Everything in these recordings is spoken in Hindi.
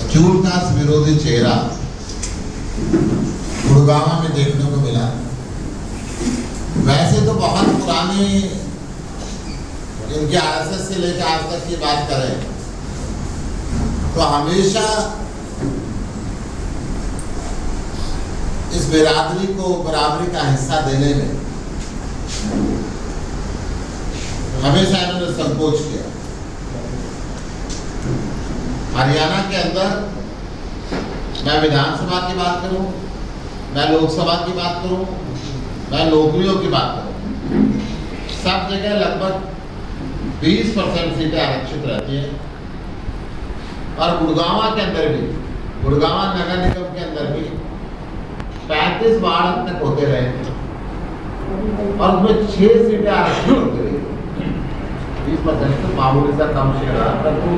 स्कूल का विरोधी चेहरा गुड़गांव में देखने को मिला। वैसे तो बहुत पुरानी इनके आरएसएस से लेकर आज तक की बात करें तो हमेशा इस बिरादरी को बराबरी का हिस्सा देने में हमेशा इन्होंने संकोच किया। हरियाणा के अंदर मैं विधानसभा की बात करूं, मैं लोकसभा की बात करूं, मैं नौकरियों की बात करूं, सब जगह लगभग 20% सीटें आरक्षित रहती हैं। और गुड़गांव के अंदर भी, गुड़गांव नगर निगम के अंदर भी 35 वार्ड तक होते रहे और उसमें 6 सीटें आरक्षित होती रही। 20% तो मामूली सा कम शेयर रहा, परंतु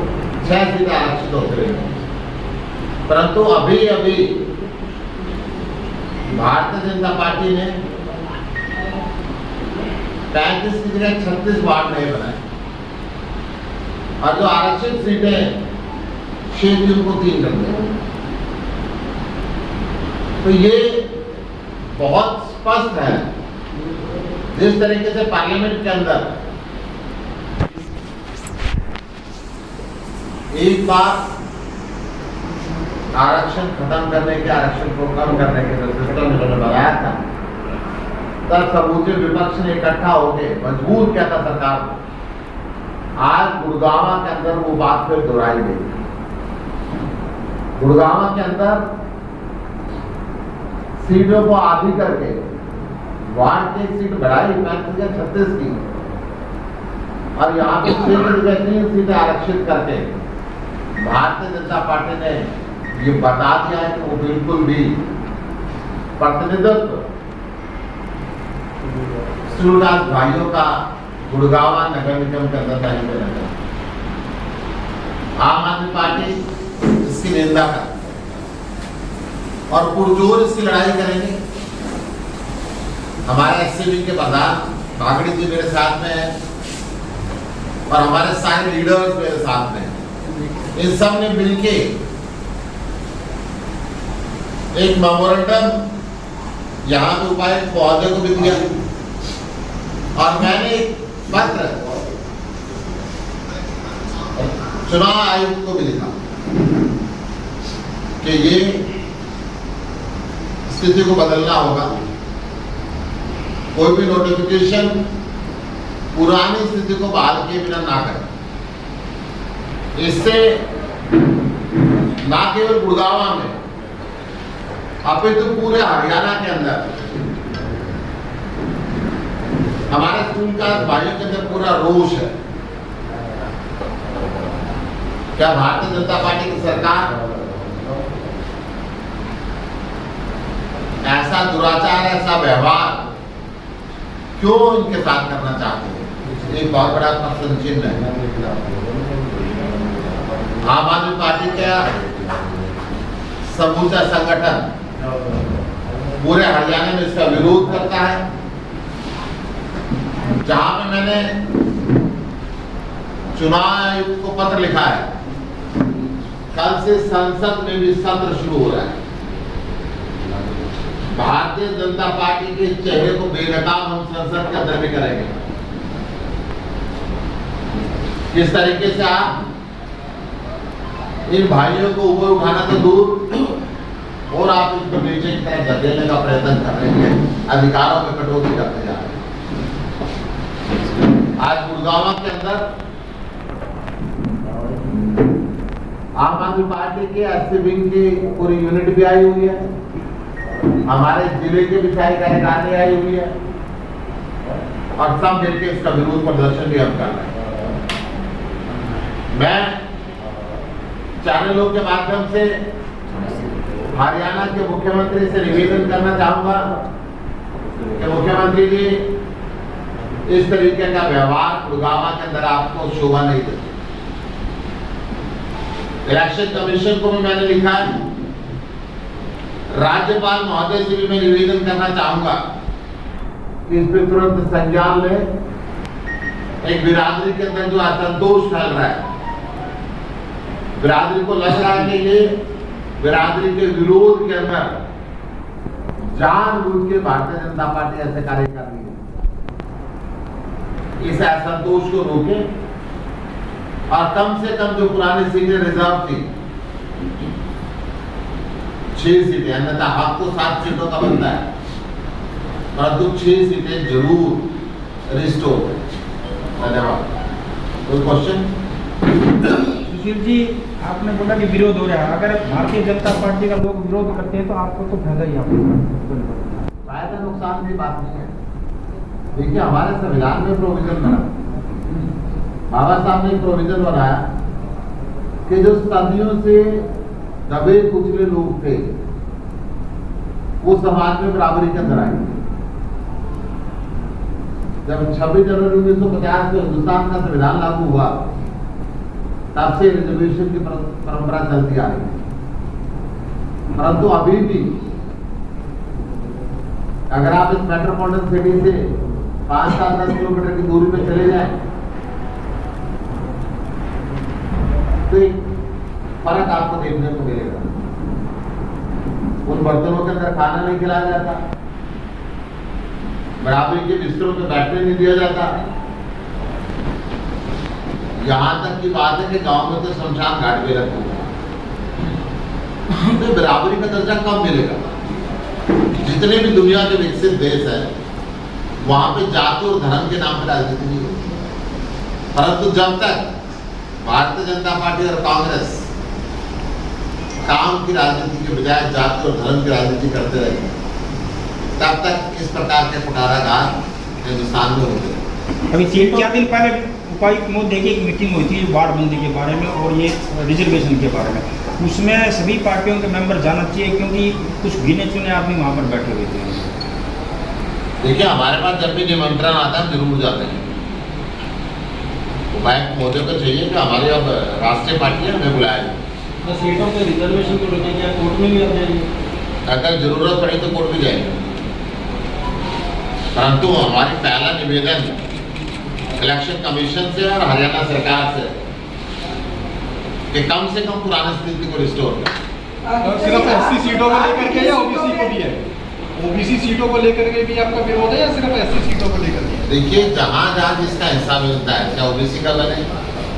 6 सीटें आरक्षित होते रहे। परंतु अभी अभी भारतीय जनता पार्टी ने 35 की जगह 36 वार्ड नए बनाए और जो आरक्षित सीटें 6 थी उनको 3 कर दिया। तो ये बहुत स्पष्ट है जिस तरीके से पार्लियामेंट के अंदर एक बार आरक्षण खत्म करने के, आरक्षण को कम करने के जो सिस्टम इन्होंने बनाया था, तब समूचे विपक्ष ने इकट्ठा होकर मजबूर किया था सरकार को। आज गुड़गांव के अंदर वो बात फिर दोहराई गई। गुड़गांव के अंदर सीटों को आधी करके वार्ड की एक सीट बढ़ाई 36 की और यहाँ पे 6 की जगह 3 सीटें आरक्षित करके भारतीय जनता पार्टी ने ये बता दिया है कि वो बिल्कुल भी प्रतिनिधित्व सूरदास भाइयों का गुड़गांव नगर निगम के अंदर नहीं करेगा। आम आदमी पार्टी इसकी निंदा करती है और पुरजोर इसकी लड़ाई करेंगे। हमारे एससीबी के प्रधान बागड़ी जी मेरे साथ में है और हमारे सारे लीडर्स मेरे साथ में हैं। इन सब ने मिलके एक मेमोरेंडम यहाँ पे उपायुक्त महोदय को भी दिया और मैंने एक पत्र चुनाव आयुक्त को भी लिखा कि ये स्थिति को बदलना होगा। कोई भी नोटिफिकेशन पुरानी स्थिति को बहाल किए बिना ना करें। इससे ना केवल गुड़गांव में अपितु पूरे हरियाणा के अंदर हमारे स्कूल का भाइयों के अंदर पूरा रोष है। क्या भारतीय जनता पार्टी की सरकार ऐसा दुराचार, ऐसा व्यवहार क्यों इनके साथ करना चाहते हैं? एक बहुत बड़ा प्रश्न चिन्ह है। आम आदमी पार्टी का समूचा संगठन पूरे हरियाणा में इसका विरोध करता है। जहां पे मैंने चुनाव आयुक्त को पत्र लिखा है, कल से संसद में भी सत्र शुरू हो रहा है। भारतीय जनता पार्टी के चेहरे को बेनकाब हम संसद के अंदर भी करेंगे। किस तरीके से आप इन भाइयों को ऊपर उठाना तो दूर और आप इसको नीचे की तरफ धकेलने का प्रयत्न कर रहे हैं, अधिकारों में कटौती करते जा रहे हैं। आज गुड़गांव के अंदर आम आदमी पार्टी के एससी विंग की पूरी यूनिट भी आई हुई है, हमारे जिले के भी सारी कार्यकारिणी आई हुई है और सब मिलकर इसका विरोध प्रदर्शन भी हम कर रहे हैं। मैं चैनलों के माध्यम से हरियाणा के मुख्यमंत्री से निवेदन करना चाहूंगा कि मुख्यमंत्री जी, इस तरीके का व्यवहार गुड़गांव के अंदर आपको शोभा नहीं देता। इलेक्शन कमीशन को भी मैंने लिखा है, राज्यपाल महोदय से भी मैं निवेदन करना चाहूंगा कि इस पर तुरंत संज्ञान ले। एक बिरादरी के अंदर जो असंतोष फैल रहा है, बिरादरी को लग रहा है कि ये बिरादरी के विरोध के अंदर जानबूझ के भारतीय जनता पार्टी ऐसे कार्य कर रही है। इस असंतोष को रोके और कम से कम जो पुरानी सीटें रिजर्व थी 6 सीटें, अन्यथा हक तो 7 सीटों का बनता है, परंतु 6 सीटें जरूर रिस्टोर। धन्यवाद। कोई क्वेश्चन? सुशील जी, आपने बोला कि विरोध हो रहा है, अगर भारतीय जनता पार्टी का लोग विरोध करते हैं तो आपको तो फायदा ही आपको फायदा नुकसान की बात नहीं है। देखिए, हमारे संविधान में प्रोविजन बना, बाबा साहब ने प्रोविजन बनाया कि जो सदियों से दबे कुचले लोग थे वो समाज में बराबरी के अंदर आएंगे। जब 26 जनवरी 1950 को हिंदुस्तान का संविधान लागू हुआ तब से रिजर्वेशन की परंपरा चलती आ रही है, परंतु अभी भी अगर आप इस मेट्रोपॉलिटन सिटी से 5-10 किलोमीटर की दूरी पे चले जाएं तो एक फर्क आपको देखने को मिलेगा। उन बर्तनों के अंदर खाना नहीं खिलाया जाता, बराबरी के बिस्तरों पे बैठने नहीं दिया जाता, यहां तक की बात है कि गांव में तो शमशान घाट पे रखते हैं। तो बराबरी का दर्जा कब मिलेगा? जितने भी दुनिया के विकसित देश हैं वहां पे जाति और धर्म के नाम पर राजनीति नहीं होती, परंतु जब तक भारतीय जनता पार्टी और कांग्रेस काम की राजनीति के बजाय जाति और धर्म की राजनीति करते रहेंगे तब तक इस प्रकार के पुकाराघात हिंदुस्तान में होते हैं। अभी 4 दिन पहले उपायुक्त महोदय की एक मीटिंग हुई थी बाढ़बंदी के बारे में और ये रिजर्वेशन के बारे में, उसमें सभी पार्टियों के मेंबर जाना चाहिए क्योंकि कुछ गिने चुने आदमी वहाँ पर बैठे हुए थे। देखिए, हमारे पास जब भी निमंत्रण आता है जरूर जाते हैं। उपायुक्त महोदय को चाहिए कि हमारी अब राष्ट्रीय पार्टी है, हमें बुलाया जाए। तो सीटों पे रिजर्वेशन को लेकर क्या कोर्ट में भी आ जाएंगे? अगर जरूरत पड़ी तो कोर्ट भी जाएंगे, परंतु हमारी पहला निवेदन इलेक्शन कमीशन से और हरियाणा सरकार से कि कम से कम पुरानी स्थिति को रिस्टोर करें। सिर्फ एससी सीटों को लेकर के या ओबीसी को भी है? ओबीसी सीटों को लेकर के भी आपका विरोध है या सिर्फ एससी सीटों को लेकर के? देखिए, जहां जहां जिसका हिस्सा मिलता है, चाहे ओबीसी का बने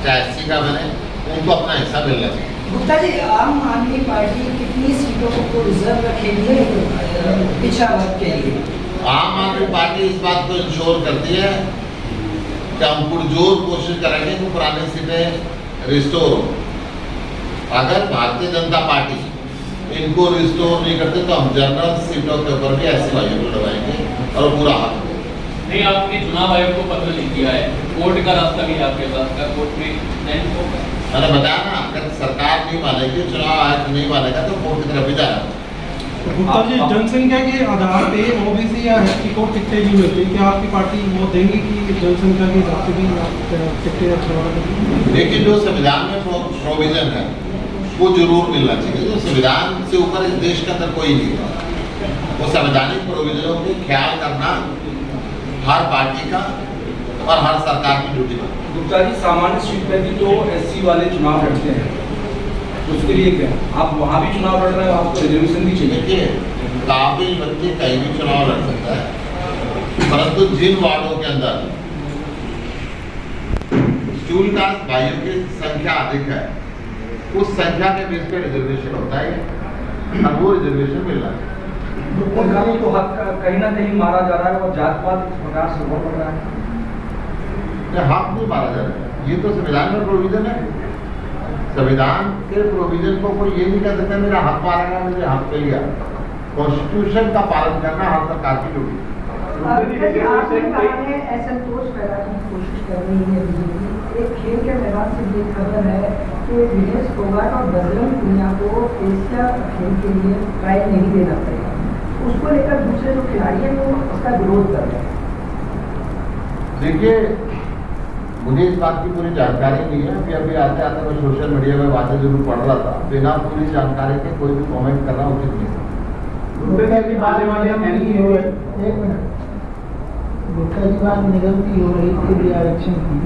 चाहे एससी का बने, उनको अपना हिस्सा मिलना चाहिए। गुप्ता जी, आम आदमी पार्टी कितनी सीटों को रिजर्व रखेगी पिछड़ा वर्ग के लिए? आम आदमी पार्टी इस बात को इंश्योर करती है कि हम पुरजोर कोशिश करेंगे कि पुरानी सीटें रिस्टोर हो। अगर भारतीय जनता पार्टी इनको रिस्टोर नहीं करते तो हम जनरल सीटों के ऊपर भी ऐसे भाइयों को दबाएंगे और पूरा हाथ नहीं, आपने चुनाव आयोग को पत्र लिख दिया है, कोर्ट का रास्ता भी आपके पास का, कोर्ट में मैंने बताया ना, अगर सरकार नहीं मानेगी, चुनाव आयोग नहीं मानेगा तो कोर्ट की तरफ भी जाना। गुप्ता जी, जनसंख्या के आधार पे ओबीसी या एसटी को टिकटें नहीं मिलती, क्या आपकी पार्टी वो देंगी कि जनसंख्या के हिसाब से भी टिकटें छुड़वा देंगी? देखिए, जो संविधान में प्रोविजन है वो जरूर मिलना चाहिए। जो संविधान से ऊपर इस देश के अंदर कोई नहीं है, वो संवैधानिक प्रोविजनों को ख्याल करना हर पार्टी का और हर सरकार की ड्यूटी है। गुप्ता जी, सामान्य सीट पे भी तो एससी वाले चुनाव लड़ते हैं, उसके लिए क्या आप वहाँ भी चुनाव लड़ रहे हैं, आपको रिजर्वेशन भी चाहिए? देखिए, काबिल व्यक्ति कहीं भी चुनाव लड़ सकता है, परंतु जिन वार्डों के अंदर शेड्यूल कास्ट भाइयों की संख्या अधिक है उस संख्या के बेस पे रिजर्वेशन होता है और वो रिजर्वेशन मिल रहा है। उनका भी तो हक कहीं ना कहीं मारा जा रहा है और जात पात इस प्रकार से हो रहा है। हक नहीं मारा जा रहा है, ये तो संविधान में प्रोविजन है। संविधान के प्रोविजन को कोई ये नहीं कर सकता मेरा हक मारा गया, मुझे हक मिल गया। कॉन्स्टिट्यूशन का पालन करना हर सरकार की ड्यूटी है। असंतोष फैलाने की कोशिश कर रही है बीजेपी। एक खेल के मैदान से ये खबर है कि विनेश फोगाट और बजरंग पुनिया को एशिया खेल के लिए ट्रायल नहीं देना पड़ेगा, उसको लेकर दूसरे जो खिलाड़ी हैं वो उसका विरोध कर रहे हैं। देखिए, मुझे इस बात की पूरी जानकारी नहीं है, अभी आते आते मैं सोशल मीडिया में बातें जरूर पढ़ रहा था, बिना पूरी जानकारी के कोई भी कमेंट करना उचित नहीं है। गुप्ता जी, बात निगम की हो रही थी आरक्षण की,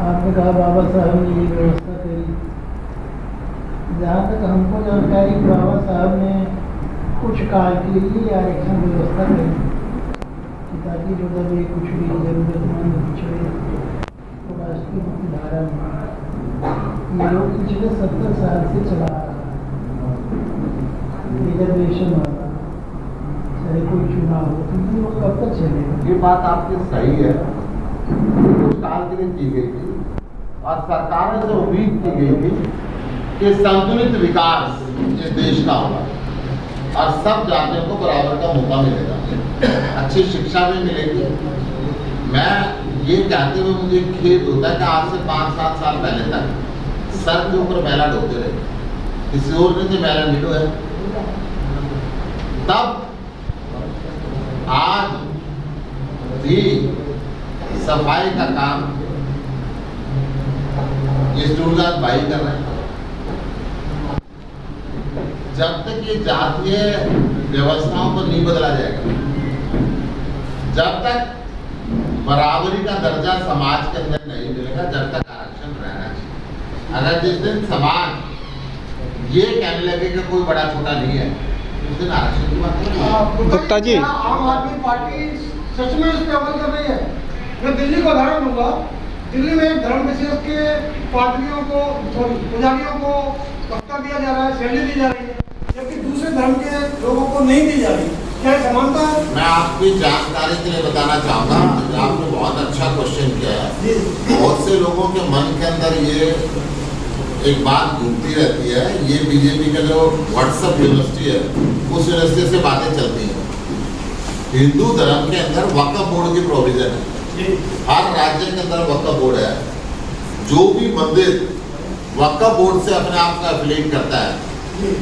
आपने कहा बाबा साहब ने ये व्यवस्था करी, जहाँ तक हमको जानकारी, बाबा साहब ने कुछ काल के लिए आरक्षण व्यवस्था करी कि ताकि मतलब ये कुछ भी जरूरतमंद पिछड़े तो राष्ट्रीय मुख्यधारा में ये लोग पिछले 70 साल से चला आ रहा रिजर्वेशन वाला, चाहे कोई चुनाव हो तो ये लोग कब तक चलेगा। ये बात आपकी सही है, कुछ काल के लिए की गई थी और सरकारों से उम्मीद की गई थी कि संतुलित विकास इस देश का होगा और सब जातियों को बराबर का मौका मिलेगा, अच्छी शिक्षा भी मिलेगी। मैं ये कहते हुए मुझे खेद होता है कि आज से 5-7 साल पहले तक सर के ऊपर मैला ढोते रहे, किसी और ने तो मैला नहीं ढोया। तब आज भी सफाई का काम ये सूरदास भाई कर रहे हैं। जब तक ये जातीय व्यवस्थाओं को नहीं बदला जाएगा, जब तक बराबरी का दर्जा समाज के अंदर नहीं मिलेगा, जब तक आरक्षण रहना चाहिए। अगर जिस दिन समाज ये कहने लगे कि कोई बड़ा छोटा नहीं है, उस दिन आरक्षण की बात करेंगे। गुप्ता जी, आम आदमी पार्टी सच में इस पे अमल कर रही है। मैं दिल्ली को उदाहरण दूंगा। दिल्ली में एक धर्म विशेष के पादरियों को, पुजारियों को वक्ता दिया जा रहा है, सैलरी दी जा रही है, जबकि दूसरे धर्म के लोगों को नहीं दी जा रही। क्या समानता है? मैं आपकी जानकारी के लिए बताना चाहूँगा, आपने बहुत अच्छा क्वेश्चन किया है। बहुत से लोगों के मन के अंदर ये एक बात घूमती रहती है, ये बीजेपी का जो व्हाट्सएप यूनिवर्सिटी है, उस यूनिवर्सिटी से बातें चलती हैं। हिंदू धर्म के अंदर वक्फ बोर्ड की प्रोविजन है, हर राज्य के अंदर वक्फ बोर्ड है। जो भी मंदिर वक्फ बोर्ड से अपने आप का एफिलिएट करता है,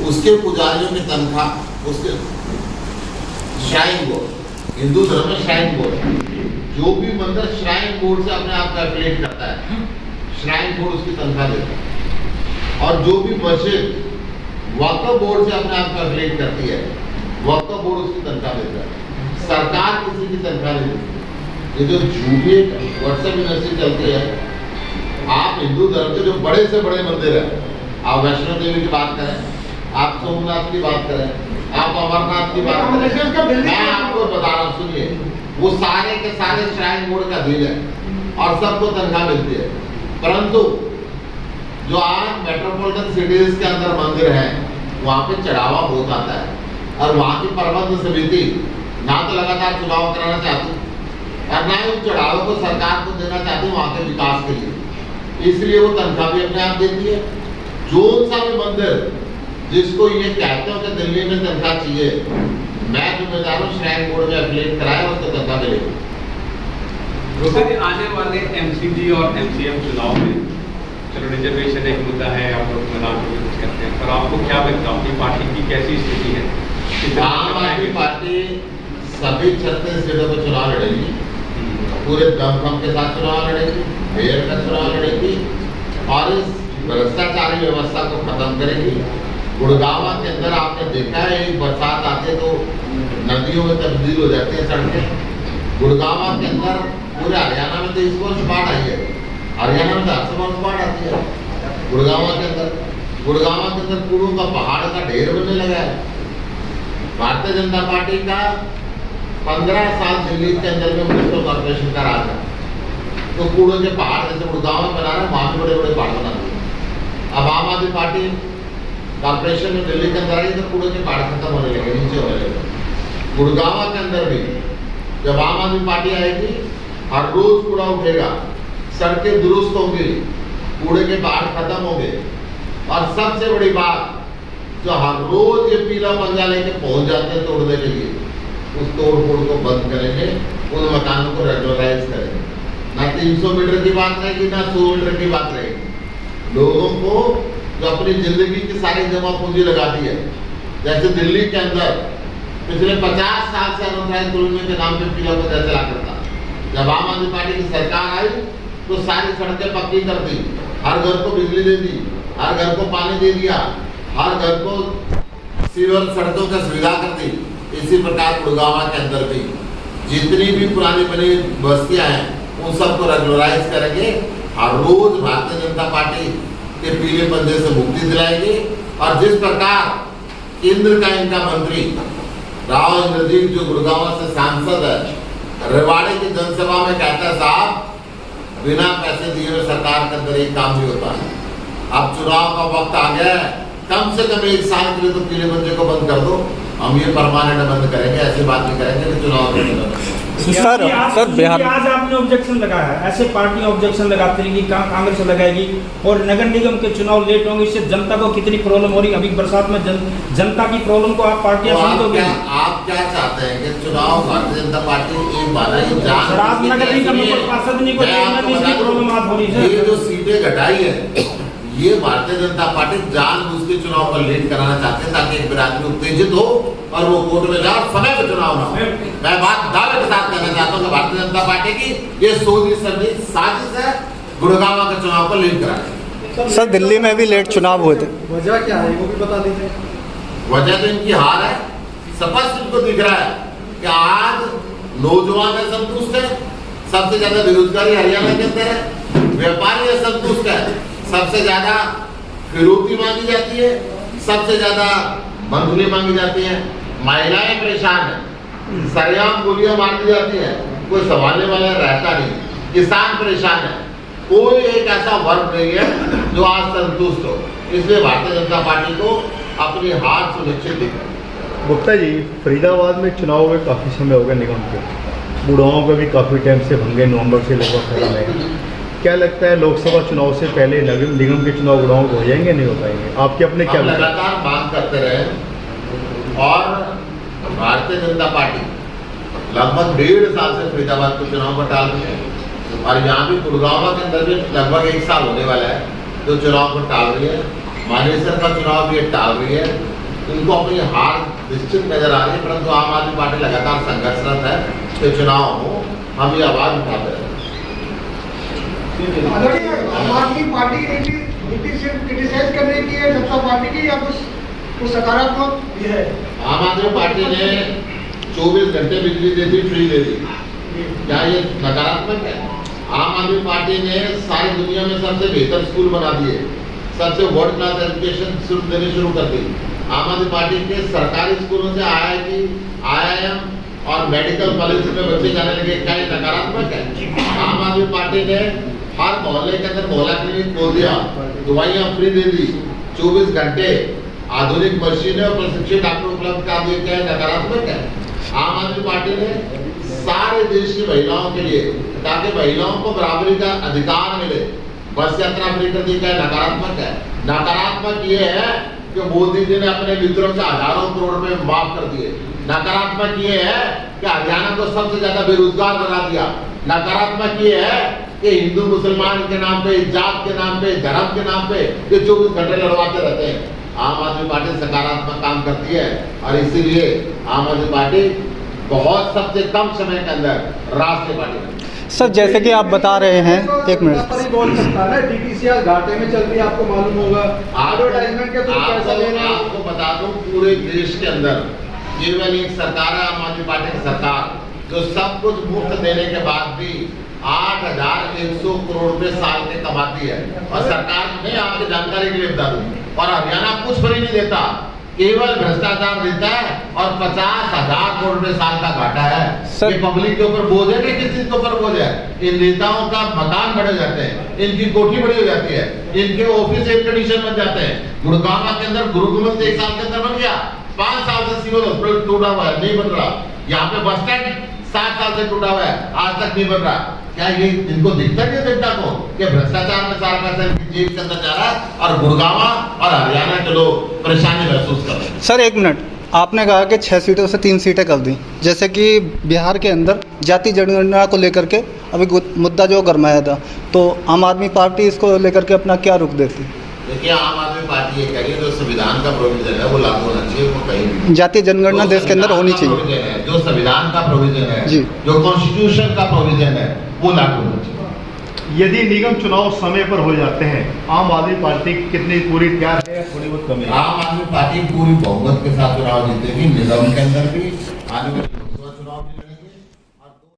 उसके पुजारियों की तनख्वाह, उसके श्राइन बोर्ड, हिंदू धर्म में श्राइन बोर्ड, जो भी मंदिर श्राइन बोर्ड से अपने आप का एफिलिएट करता है, श्राइन बोर्ड उसकी तनख्वाह देता है। और जो भी मस्जिद वक्फ बोर्ड से अपने आप का एफिलिएट करती है, वक्फ बोर्ड उसकी तनख्वाह देता है, सरकार किसी की तनख्वाह नहीं देती। ये जो झूठी व्हाट्सएप यूनिवर्सिटी चलती है, आप हिंदू धर्म के जो बड़े से बड़े मंदिर है, आप वैष्णो देवी की बात करें, आप सोमनाथ की बात करें, आप अमरनाथ की बात करें, मैं आपको बता रहा हूँ, सुनिए, वो सारे के सारे श्राइन बोर्ड का अधीन है और सबको तनख्वाह मिलती है। परंतु जो आज मेट्रोपॉलिटन सिटीज के अंदर मंदिर है, वहाँ पे चढ़ावा बहुत आता है और वहाँ की प्रबंध समिति ना तो लगातार चुनाव कराना चाहती और ना ही उन चढ़ावों को सरकार को देना चाहती वहाँ के विकास के लिए, इसलिए वो तनख्वाह भी अपने आप देती है। जो सा भी मंदिर जिसको ये कहते हो कि दिल्ली में तनख्वाह चाहिए, मैं जिम्मेदार हूँ, श्राइन बोर्ड में एफिलिएट कराया, उसको तनख्वाह मिलेगी। आने वाले एमसीडी और एमसीएम चुनाव में चलो रिजर्वेशन एक मुद्दा है, आप लोग मैदान में कुछ करते हैं, पर आपको क्या लगता है अपनी पार्टी की कैसी स्थिति है? आम आदमी पार्टी सभी 36 सीटों पर चुनाव लड़ेगी, पूरे दमखम के साथ चुनाव लड़ेगी, मेयर का चुनाव लड़ेगी और इस भ्रष्टाचारी व्यवस्था को खत्म करेगी। गुड़गांव के अंदर आपने देखा है, एक बरसात आते तो नदियों में तब्दील हो जाती है सड़कें। गुड़गांव के अंदर पूरे हरियाणा में तो इस वर्ष बाढ़ आई है, हरियाणा में तो हर वर्ष बाढ़ आती है। गुड़गांव के अंदर कूड़ों का पहाड़ का ढेर बनने लगा है। भारतीय जनता पार्टी का 15 साल दिल्ली के अंदर में म्युनिसिपल कॉर्पोरेशन का राज है, तो कूड़ों के पहाड़ जैसे गुड़गांव में बना रहे, वहाँ भी बड़े बड़े पहाड़ बना दिए। अब आम आदमी पार्टी कॉर्पोरेशन में दिल्ली के अंदर आई तो कूड़े के पहाड़ खत्म होने लगे, नीचे होने लगे। गुड़गांव के अंदर भी जब आम आदमी पार्टी आएगी, हर रोज कूड़ा उठेगा, सड़कें दुरुस्त होंगी, कूड़े के पहाड़ खत्म होंगे और सबसे बड़ी बात, जो हर रोज ये पीला पंजा लेके पहुंच जाते हैं तोड़ने के लिए, उस तोड़ फोड़ को बंद करेंगे, उन मकानों को रेगुलराइज करेंगे। ना 300 मीटर की बात रहेगी, ना 100 मीटर की बात रहेगी। लोगों को जो अपनी जिंदगी की सारी जमा पूंजी लगा दी है, जैसे दिल्ली के अंदर पिछले 50 साल से अनऑथराइज्ड कॉलोनी के नाम पे पीला पंजा चला करता। जब आम आदमी पार्टी की सरकार आई तो सारी सड़कें पक्की कर दी, हर घर को बिजली दे दी, हर घर को पानी दे दिया, हर घर को सीवर सड़कों का सुविधा कर दी। इसी प्रकार गुड़गांव के अंदर भी जितनी भी पुरानी बनी बस्तियां हैं, उन सबको रेगुलराइज करेंगे। हर रोज भारतीय जनता पार्टी कि पीले पंजे से मुक्ति दिलाएगी। और जिस प्रकार केंद्र का इनका मंत्री राव इंद्रजीत जो गुड़गांव से सांसद है, रेवाड़ी की जनसभा में कहता है साहब बिना पैसे दिए हुए सरकार के अंदर एक काम नहीं होता है। अब चुनाव का वक्त आ गया है, कम से कम 1 साल के लिए तो पीले पंजे को बंद कर दो। हम ये परमानेंट बंद करेंगे, ऐसी बात नहीं करेंगे कि चुनाव सर बिहार आज आपने ऑब्जेक्शन लगाया है, ऐसे पार्टियां ऑब्जेक्शन लगाती रहेंगी, कांग्रेस लगाएगी और नगर निगम के चुनाव लेट होंगे, इससे जनता को कितनी प्रॉब्लम हो रही है। अभी बरसात में जनता की प्रॉब्लम को आप पार्टियां समझोगे। आप क्या चाहते हैं कि चुनाव भारतीय जनता पार्टी एक बार नगर निगम में पार्षद नहीं को प्रॉब्लम आप हो रही है। ये जो सीटें घटाई है ये भारतीय जनता पार्टी जानबूझ के चुनाव को लेट कराना चाहते हैं ताकि एक बिरादरी उत्तेजित हो और वो कोर्ट में जाओ, समय पर चुनाव ना हो। मैं बात दावे के साथ कहना चाहता हूँ कि भारतीय जनता पार्टी की ये सोची समझी साजिश है गुड़गांव के चुनाव को लेट कराने। सर दिल्ली में भी लेट चुनाव हुए थे, वजह क्या है वो भी बता दीजिए। वजह तो इनकी हार है, स्पष्ट इनको दिख रहा है कि आज नौजवान असंतुष्ट है, सबसे ज्यादा बेरोजगारी हरियाणा के अंदर है, व्यापारी असंतुष्ट है, सबसे ज्यादा फिरौती मांगी जाती है, सबसे ज्यादा मंथली मांगी जाती है, महिलाएं परेशान है, सरेआम गोलियां मार दी जाती है, कोई संभालने वाला रहता नहीं, किसान परेशान है, कोई एक ऐसा वर्ग नहीं है जो आज संतुष्ट हो। इसलिए भारतीय जनता पार्टी को अपनी हार सुनिश्चित दिख रही है। गुप्ता जी, फरीदाबाद में चुनाव हुए काफ़ी समय हो गया निगम के, बुढ़ाओं पे भी काफ़ी टाइम से भंगे नवंबर से लगभग खत्म है। क्या लगता है लोकसभा चुनाव से पहले निगम के चुनाव गुड़गांव को हो जाएंगे नहीं हो पाएंगे? आपके अपने क्या लगातार मांग करते रहे और भारतीय जनता पार्टी लगभग 1.5 साल से फरीदाबाद के चुनाव पर टाल रही है और यहाँ भी गुड़गांव के अंदर भी लगभग 1 साल होने वाला है जो चुनाव पर टाल रही है। मानेसर का चुनाव भी टाल रही है। इनको अपनी हार निश्चित नजर आ रही है, परंतु आम आदमी पार्टी लगातार संघर्षरत है कि चुनाव हो, हम ये आवाज उठाते रहे। आम आदमी पार्टी नीति सिर्फ क्रिटिसाइज करने की है जनता पार्टी की या कुछ सकारात्मक भी है? आम आदमी पार्टी ने 24 घंटे बिजली दे दी, फ्री दे दी, क्या ये नकारात्मक है? आम आदमी पार्टी ने सारी दुनिया में सबसे बेहतर स्कूल बना दिए, सबसे वर्ल्ड क्लास एजुकेशन देनी शुरू कर दी। आम आदमी पार्टी के सरकारी स्कूलों से IIT, IIM और मेडिकल कॉलेज में बच्चे जाने लगे, क्या ये नकारात्मक है? आम आदमी पार्टी ने हर मोहल्ले के अंदर मोहल्ला क्लिनिक खोल दिया, दवाइयाँ फ्री दे दी, 24 घंटे आधुनिक मशीनें और प्रशिक्षित डॉक्टर उपलब्ध करा दिए, क्या नकारात्मक है? आम आदमी पार्टी ने सारे देश की महिलाओं के लिए ताकि महिलाओं को बराबरी का अधिकार मिले बस यात्रा फ्री कर दी, क्या नकारात्मक है? नकारात्मक ये है कि मोदी जी ने अपने मित्रों से हजारों करोड़ रुपए माफ कर दिए। नकारात्मक ये है कि हरियाणा को सबसे ज्यादा बेरोजगार बना दिया। नकारात्मक ये है कि हिंदू मुसलमान के नाम पे, जात के नाम पे, धर्म के नाम पे ये 24 घंटे लड़वाते रहते हैं। आम आदमी पार्टी सकारात्मक काम करती है और इसीलिए आम आदमी पार्टी बहुत सबसे कम समय के अंदर राष्ट्रीय पार्टी बनी। सर जैसे कि आप बता रहे हैं, एक मिनट, DTCR घाटे में चल रही है, आपको मालूम होगा। एडवर्टाइजमेंट के थ्रू पैसा लेना। आपको बता दूं पूरे देश के अंदर केवल एक सरकार है, आम आदमी पार्टी की सरकार, जो सब कुछ मुफ्त देने के बाद भी 8,100 करोड़ रुपए साल के कमाती है। और सरकार में आपकी जानकारी के लिए बता दूं, और हरियाणा कुछ फ्री नहीं देता, केवल भ्रष्टाचार देता है और 50,000 करोड़ रुपए साल का घाटा है। ये पब्लिक के ऊपर बोझ है कि किस चीज के ऊपर बोझ है? इन नेताओं का मकान बढ़े जाते हैं, इनकी कोठी बड़ी हो जाती है, इनके ऑफिस एयर कंडीशन बन जाते हैं। गुड़गांव के अंदर गुरुकुलम 1 साल के अंदर बन गया, 5 साल से सिविल हॉस्पिटल टूटा हुआ है, नहीं बन रहा। यहाँ पे बस स्टैंड 7 साल से टूटा हुआ है, आज तक नहीं बन रहा। क्या ये इनको दिखता नहीं जनता को कि भ्रष्टाचार में सारा पैसा इनकी जेब के अंदर जा रहा है और गुड़गांव और हरियाणा के लोग परेशानी महसूस कर रहे हैं? सर एक मिनट, आपने कहा कि 6 सीटों से 3 सीटें कर दी, जैसे कि बिहार के अंदर जाति जनगणना को लेकर के अभी मुद्दा जो गरमाया था, तो आम आदमी पार्टी इसको लेकर के अपना क्या रुख देती? देखिए, आम आदमी पार्टी ये कह रही है जो संविधान का प्रोविजन है वो लागू होना चाहिए, वो कहीं जातीय जनगणना देश के अंदर होनी चाहिए। जो संविधान का प्रोविजन है जी, जो कॉन्स्टिट्यूशन का प्रोविजन है वो लागू होना चाहिए। यदि निगम चुनाव समय पर हो जाते हैं, आम आदमी पार्टी कितनी पूरी तैयार है, थोड़ी बहुत कमी? आम आदमी पार्टी पूरी बहुमत के साथ चुनाव जीतेगी, निगम के अंदर भी आने वाली